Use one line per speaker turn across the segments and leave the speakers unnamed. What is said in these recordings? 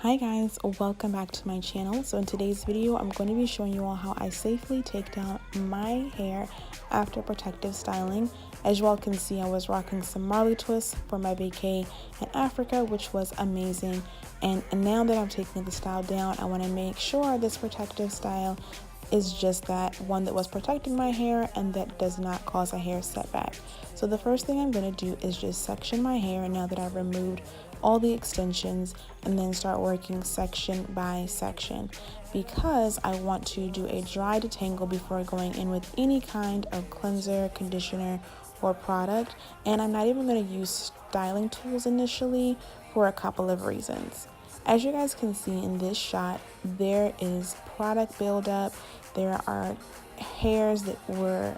Hi guys, welcome back to my channel. So in today's video, I'm going to be showing you all how I safely take down my hair after protective styling. As you all can see, I was rocking some Marley twists for my vacay in Africa, which was amazing. And now that I'm taking the style down, I want to make sure this protective style is just that, one that was protecting my hair and that does not cause a hair setback. So the first thing I'm going to do is just section my hair now that I've removed all the extensions, and then start working section by section because I want to do a dry detangle before going in with any kind of cleanser, conditioner, or product. And I'm not even going to use styling tools initially for a couple of reasons. As you guys can see in this shot, there is product buildup. There are hairs that were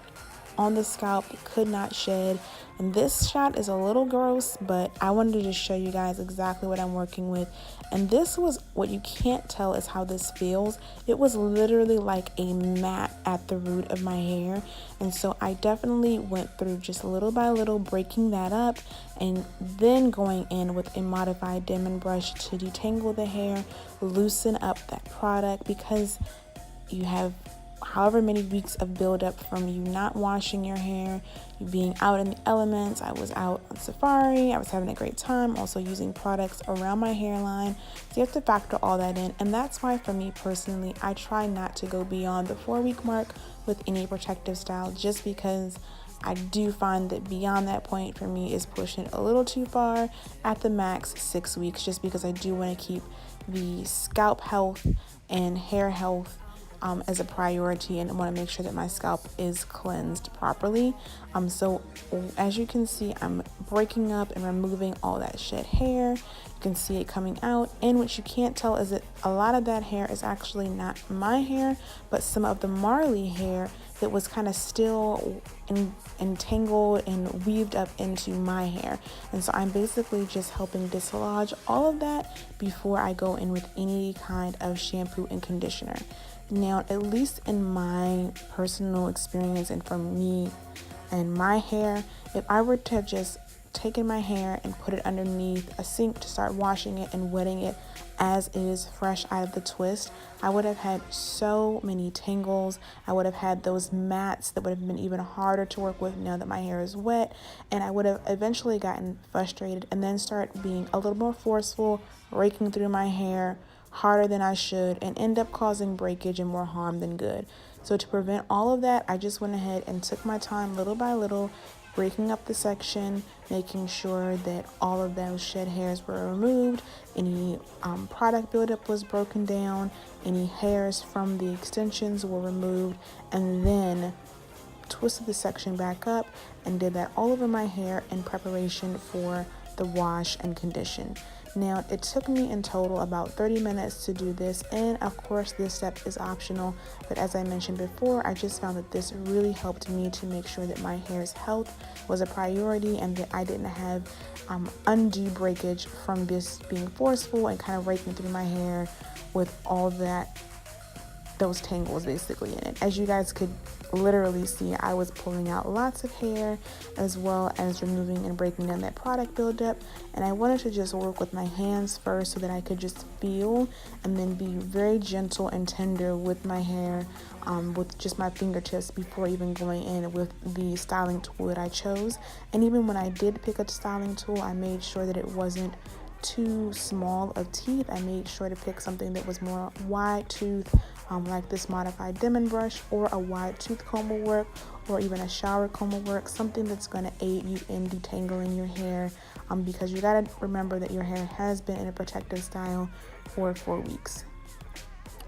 on the scalp that could not shed, and this shot is a little gross, but I wanted to just show you guys exactly what I'm working with. And this was what you can't tell is how this feels. It was literally like a mat at the root of my hair, and so I definitely went through just little by little breaking that up and then going in with a modified diamond brush to detangle the hair, loosen up that product, because you have however many weeks of buildup from you not washing your hair, you being out in the elements. I was out on safari, I was having a great time, also using products around my hairline. So you have to factor all that in, and that's why for me personally, I try not to go beyond the 4-week mark with any protective style, just because I do find that beyond that point for me is pushing it a little too far. At the max 6 weeks, just because I do want to keep the scalp health and hair health as a priority, and I want to make sure that my scalp is cleansed properly. So as you can see, I'm breaking up and removing all that shed hair. You can see it coming out, and what you can't tell is that a lot of that hair is actually not my hair, but some of the Marley hair that was kind of still entangled and weaved up into my hair. And so I'm basically just helping dislodge all of that before I go in with any kind of shampoo and conditioner. Now, at least in my personal experience and for me and my hair, if I were to have just taken my hair and put it underneath a sink to start washing it and wetting it as is fresh out of the twist, I would have had so many tangles. I would have had those mats that would have been even harder to work with now that my hair is wet, and I would have eventually gotten frustrated and then start being a little more forceful, raking through my hair harder than I should, and end up causing breakage and more harm than good. So to prevent all of that, I just went ahead and took my time little by little, breaking up the section, making sure that all of those shed hairs were removed, any product buildup was broken down, any hairs from the extensions were removed, and then twisted the section back up and did that all over my hair in preparation for the wash and condition. Now, it took me in total about 30 minutes to do this, and of course this step is optional, but as I mentioned before, I just found that this really helped me to make sure that my hair's health was a priority and that I didn't have undue breakage from this being forceful and kind of raking through my hair with all those tangles basically in it. As you guys could literally see, I was pulling out lots of hair as well as removing and breaking down that product buildup, and I wanted to just work with my hands first so that I could just feel and then be very gentle and tender with my hair with just my fingertips before even going in with the styling tool that I chose. And even when I did pick a styling tool, I made sure that it wasn't too small of teeth. I made sure to pick something that was more wide tooth, like this modified diamond brush, or a wide tooth comb will work, or even a shower comb will work, something that's going to aid you in detangling your hair, because you got to remember that your hair has been in a protective style for 4 weeks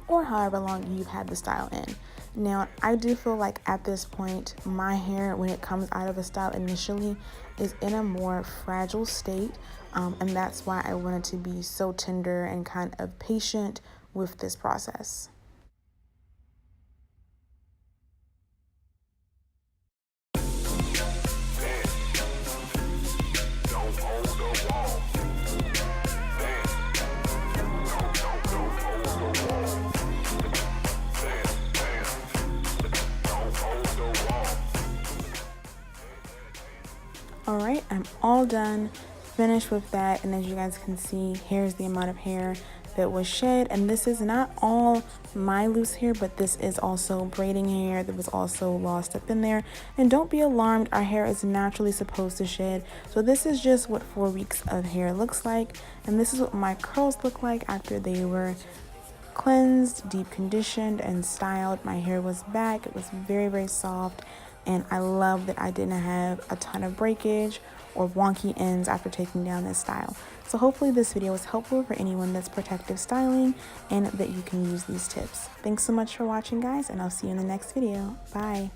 or however long you've had the style in. Now, I do feel like at this point, my hair, when it comes out of a style initially, is in a more fragile state, and that's why I wanted to be so tender and kind of patient with this process. All right, I'm all done. finished with that, and as you guys can see, here's the amount of hair that was shed. And this is not all my loose hair, but this is also braiding hair that was also lost up in there. And don't be alarmed, our hair is naturally supposed to shed. So this is just what 4 weeks of hair looks like, and this is what my curls look like after they were cleansed, deep conditioned, and styled. My hair was back. It was very, very soft, and I love that I didn't have a ton of breakage or wonky ends after taking down this style. So hopefully this video was helpful for anyone that's protective styling and that you can use these tips. Thanks so much for watching, guys, and I'll see you in the next video. Bye.